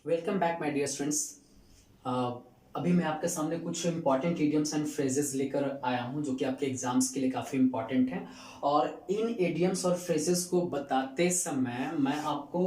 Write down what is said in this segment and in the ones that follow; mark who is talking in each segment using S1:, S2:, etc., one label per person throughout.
S1: Welcome back my dear students. अभी मैं आपके सामने कुछ इंपॉर्टेंट इडियम्स एंड फ्रेजेस लेकर आया हूं जो कि आपके एग्जाम्स के लिए काफ़ी इंपॉर्टेंट हैं। और इन इडियम्स और फ्रेजेस को बताते समय मैं आपको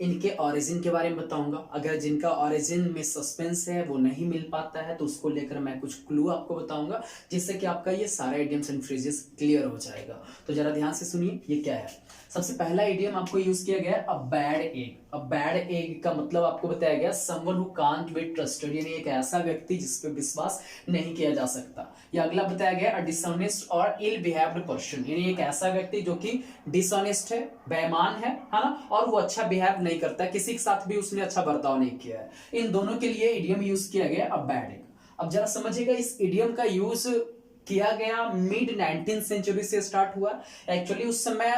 S1: इनके ओरिजिन के बारे में बताऊंगा। अगर जिनका ओरिजिन में सस्पेंस है वो नहीं मिल पाता है तो उसको लेकर मैं कुछ क्लू आपको बताऊंगा, जिससे कि आपका ये सारा इडियम्स एंड फ्रेजेस क्लियर हो जाएगा। तो जरा ध्यान से सुनिए ये क्या है। सबसे पहला इडियम आपको यूज किया गया है a bad egg. A bad egg का मतलब आपको बताया गया someone who can't be trusted, यानी एक ऐसा व्यक्ति जिस पे विश्वास नहीं किया जा सकता। या अगला बताया गया अ डिसऑनेस्ट और इल बिहेव्ड पर्सन, यानी एक ऐसा व्यक्ति जो कि डिसऑनेस्ट है, बेईमान है ना, और वो अच्छा बिहेव नहीं करता, किसी के साथ भी उसने अच्छा बर्ताव नहीं किया है। इन दोनों के लिए इडियम यूज किया गया अ बैड एग। अब जरा समझिएगा, इस इडियम का यूज किया गया मिड 19th सेंचुरी से स्टार्ट हुआ। एक्चुअली उस समय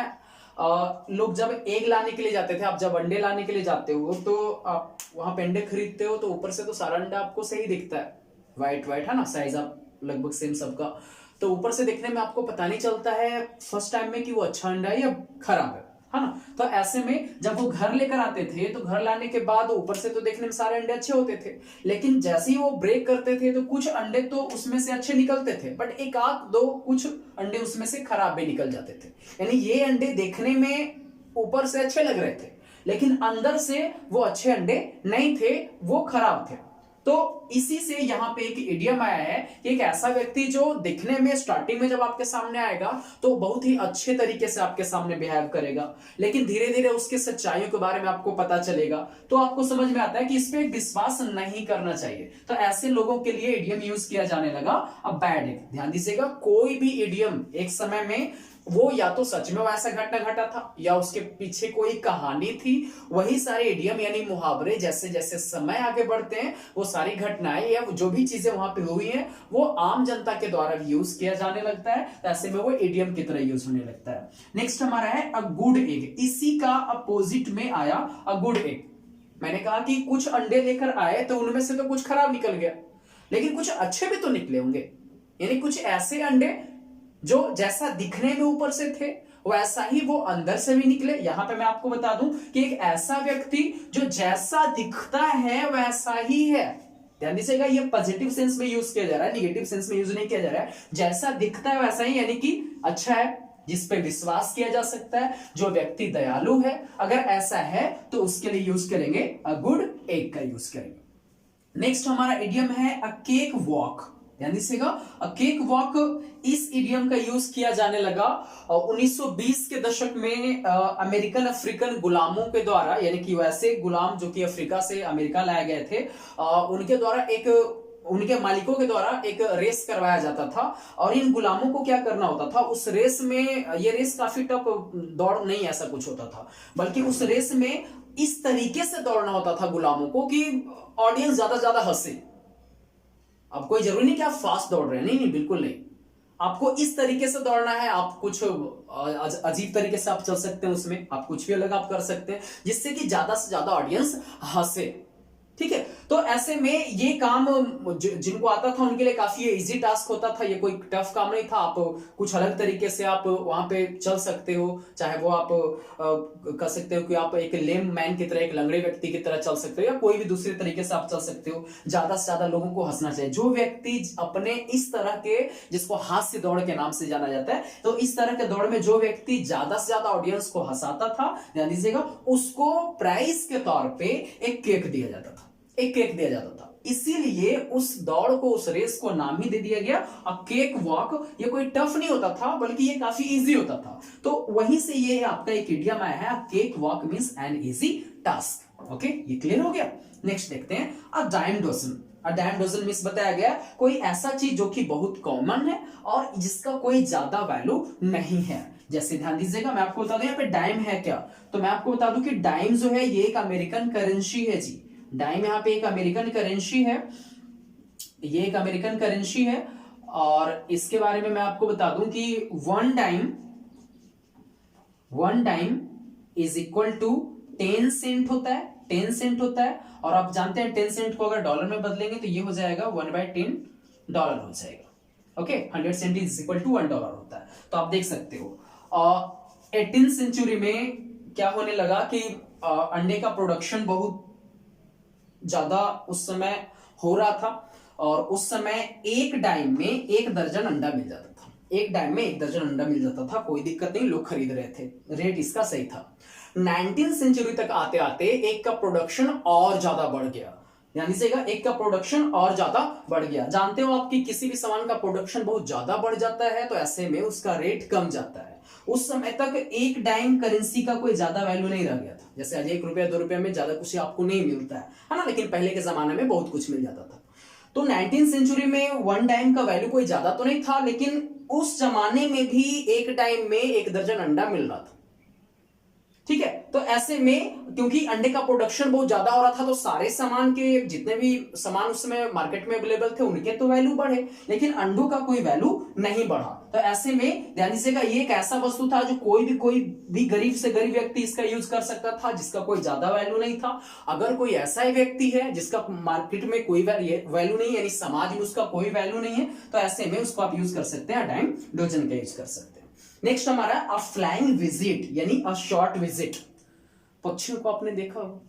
S1: लोग जब एग लाने के लिए जाते थे, आप जब अंडे लाने के लिए जाते हो तो आप वहां पे अंडे खरीदते हो तो ऊपर से तो सारा अंडा आपको सही दिखता है, व्हाइट व्हाइट है ना, साइज आप लगभग सेम सबका। तो ऊपर से देखने में आपको पता नहीं चलता है फर्स्ट टाइम में कि वो अच्छा अंडा है या खराब है ना। तो ऐसे में जब वो घर लेकर आते थे तो घर लाने के बाद ऊपर से तो देखने में सारे अंडे अच्छे होते थे, लेकिन जैसे ही वो ब्रेक करते थे तो कुछ अंडे तो उसमें से अच्छे निकलते थे, बट एक आध दो कुछ अंडे उसमें से खराब भी निकल जाते थे। यानी ये अंडे देखने में ऊपर से अच्छे लग रहे थे, लेकिन अंदर से वो अच्छे अंडे नहीं थे, वो खराब थे। तो इसी से यहां पे एक इडियम आया है कि एक ऐसा व्यक्ति जो दिखने में स्टार्टिंग में जब आपके सामने आएगा तो बहुत ही अच्छे तरीके से आपके सामने बिहेव करेगा, लेकिन धीरे धीरे उसके सच्चाइयों के बारे में आपको पता चलेगा तो आपको समझ में आता है कि इस पे विश्वास नहीं करना चाहिए। तो ऐसे लोगों के लिए इडियम यूज किया जाने लगा अब बैड एग। ध्यान दीजिएगा, कोई भी इडियम एक समय में वो या तो सच में वैसा घटना घटा था या उसके पीछे कोई कहानी थी। वही सारे इडियम यानी मुहावरे जैसे जैसे समय आगे बढ़ते हैं वो सारी घटनाएं या जो भी चीजें वहां पे हुई हैं वो आम जनता के द्वारा भी यूज किया जाने लगता है, तो ऐसे में वो इडियम की तरह यूज होने लगता है। नेक्स्ट हमारा है अ गुड एग। इसी का अपोजिट में आया अ गुड एग। मैंने कहा कि कुछ अंडे लेकर आए तो उनमें से तो कुछ खराब निकल गया, लेकिन कुछ अच्छे भी तो निकले होंगे। यानी कुछ ऐसे अंडे जो जैसा दिखने में ऊपर से थे वैसा ही वो अंदर से भी निकले। यहां पे मैं आपको बता दूं कि एक ऐसा व्यक्ति जो जैसा दिखता है वैसा ही है। ध्यान दीजिएगा, ये पॉजिटिव सेंस में यूज किया जा रहा है, निगेटिव सेंस में यूज नहीं किया जा रहा है। जैसा दिखता है वैसा ही, यानी कि अच्छा है, जिस पे विश्वास किया जा सकता है, जो व्यक्ति दयालु है, अगर ऐसा है तो उसके लिए यूज करेंगे अ गुड एग का यूज करेंगे। नेक्स्ट हमारा इडियम है अ केक वॉक। ध्यान दीजिएगा, अ केक वॉक, इस इडियम का यूज किया जाने लगा 1920 के दशक में अमेरिकन अफ्रीकन गुलामों के द्वारा, यानी कि वैसे गुलाम जो कि अफ्रीका से अमेरिका लाए गए थे, उनके द्वारा एक उनके मालिकों के द्वारा एक रेस करवाया जाता था। और इन गुलामों को क्या करना होता था उस रेस में, ये रेस काफी टफ दौड़ नहीं ऐसा कुछ होता था, बल्कि उस रेस में इस तरीके से दौड़ना होता था गुलामों को कि ऑडियंस ज्यादा ज्यादा हंसे। अब कोई जरूरी नहीं कि आप फास्ट दौड़ रहे हैं, नहीं नहीं बिल्कुल नहीं। आपको इस तरीके से दौड़ना है, आप कुछ अजीब तरीके से आप चल सकते हैं, उसमें आप कुछ भी अलग आप कर सकते हैं जिससे कि ज्यादा से ज्यादा ऑडियंस हंसे। ठीक है, तो ऐसे में ये काम जिनको आता था उनके लिए काफी इजी टास्क होता था, ये कोई टफ काम नहीं था। आप कुछ अलग तरीके से आप वहां पे चल सकते हो, चाहे वो आप कर सकते हो कि आप एक लेम मैन की तरह, एक लंगड़े व्यक्ति की तरह चल सकते हो, या कोई भी दूसरे तरीके से आप चल सकते हो। ज्यादा से ज्यादा लोगों को हंसना चाहिए। जो व्यक्ति अपने इस तरह के, जिसको हास्य दौड़ के नाम से जाना जाता है, तो इस तरह के दौड़ में जो व्यक्ति ज्यादा से ज्यादा ऑडियंस को हंसाता था, ध्यान दीजिएगा, उसको प्राइज के तौर पे एक केक दिया जाता था, एक केक दिया जाता था। इसीलिए उस दौड़ को, उस रेस को नाम ही दे दिया गया अ केक वॉक। ये कोई टफ नहीं होता था, बल्कि ये काफी इजी होता था। तो वहीं से ये आपका एक इडियम आया है, cake walk means an easy task. Okay, ये क्लियर हो गया। नेक्स्ट देखते हैं a dime dozen. A dime dozen means बताया गया कोई ऐसा चीज जो कि बहुत कॉमन है और जिसका कोई ज्यादा वैल्यू नहीं है। जैसे ध्यान दीजिएगा, मैं आपको बता दूं यहाँ पे डाइम है क्या, तो मैं आपको बता दूं कि डाइम जो है ये एक अमेरिकन करेंसी है जी। डाइम यहाँ पे एक अमेरिकन करेंसी है, ये एक अमेरिकन करेंसी है। और इसके बारे में मैं आपको बता दूं कि one dime is equal to 10 cent होता है, 10 सेंट होता है। और आप जानते हैं 10 सेंट को अगर डॉलर में बदलेंगे तो ये हो जाएगा 1/10 डॉलर हो जाएगा। Okay, 100 cent is equal to $1 होता है। तो आप देख सकते हो 18th सेंचुरी में क्या होने लगा कि अंडे का प्रोडक्शन बहुत ज्यादा उस समय हो रहा था, और उस समय एक डाइम में 1 दर्जन अंडा मिल जाता था। एक डाइम में 1 दर्जन अंडा मिल जाता था, कोई दिक्कत नहीं, लोग खरीद रहे थे, रेट इसका सही था। 19th सेंचुरी तक आते आते एक का प्रोडक्शन और ज्यादा बढ़ गया, यानी से एक का प्रोडक्शन और ज्यादा बढ़ गया। जानते हो आपकी किसी भी सामान का प्रोडक्शन बहुत ज्यादा बढ़ जाता है तो ऐसे में उसका रेट कम जाता है। उस समय तक एक डाइम करेंसी का कोई ज्यादा वैल्यू नहीं रह गया था, जैसे आज 1 रुपया 2 रुपया में ज्यादा कुछ आपको नहीं मिलता है ना, लेकिन पहले के जमाने में बहुत कुछ मिल जाता था। तो 19th सेंचुरी में 1 डाइम का वैल्यू कोई ज्यादा तो नहीं था, लेकिन उस जमाने में भी एक डाइम में 1 दर्जन अंडा मिल रहा था। ठीक है, तो ऐसे में क्योंकि अंडे का प्रोडक्शन बहुत ज्यादा हो रहा था, तो सारे सामान के जितने भी सामान उस समय मार्केट में अवेलेबल थे उनके तो वैल्यू बढ़े, लेकिन अंडों का कोई वैल्यू नहीं बढ़ा। तो ऐसे में ध्यान दीजिएगा, ये एक ऐसा वस्तु था जो कोई भी गरीब से गरीब व्यक्ति इसका यूज कर सकता था, जिसका कोई ज्यादा वैल्यू नहीं था। अगर कोई ऐसा ही व्यक्ति है जिसका मार्केट में कोई वैल्यू नहीं, यानी समाज में उसका कोई वैल्यू नहीं है, तो ऐसे में उसको आप यूज कर सकते हैं, डाइम डोजन का यूज कर सकते हैं। नेक्स्ट हमारा अ फ्लाइंग विजिट, यानी अ शॉर्ट विजिट। पक्षियों को आपने देखा हो,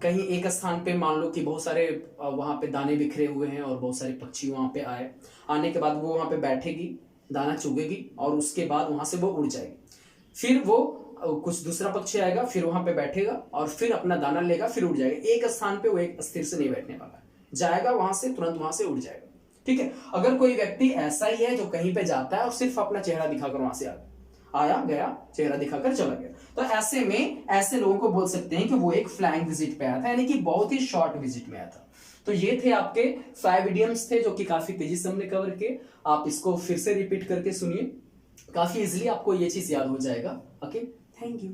S1: कहीं एक स्थान पे मान लो कि बहुत सारे वहां पे दाने बिखरे हुए हैं और बहुत सारे पक्षी वहां पे आने के बाद वो वहां पे बैठेगी, दाना चुगेगी और उसके बाद वहां से वो उड़ जाएगी। फिर वो कुछ दूसरा पक्षी आएगा, फिर वहां पे बैठेगा और फिर अपना दाना लेगा, फिर उड़ जाएगा। एक स्थान पे वो एक स्थिर से नहीं बैठने वाला, जाएगा वहां से, तुरंत वहां से उड़ जाएगा। ठीक है, अगर कोई व्यक्ति ऐसा ही है जो कहीं पे जाता है और सिर्फ अपना चेहरा दिखाकर वहां से आया गया, चेहरा दिखाकर चला गया, तो ऐसे में ऐसे लोगों को बोल सकते हैं कि वो एक फ्लाइंग विजिट पे आया था, यानी कि बहुत ही शॉर्ट विजिट में आया था। तो ये थे आपके 5 इडियम्स थे जो कि काफी तेजी से हमने कवर किए। आप इसको फिर से रिपीट करके सुनिए, काफी इजीली आपको ये चीज याद हो जाएगा। Okay, thank you.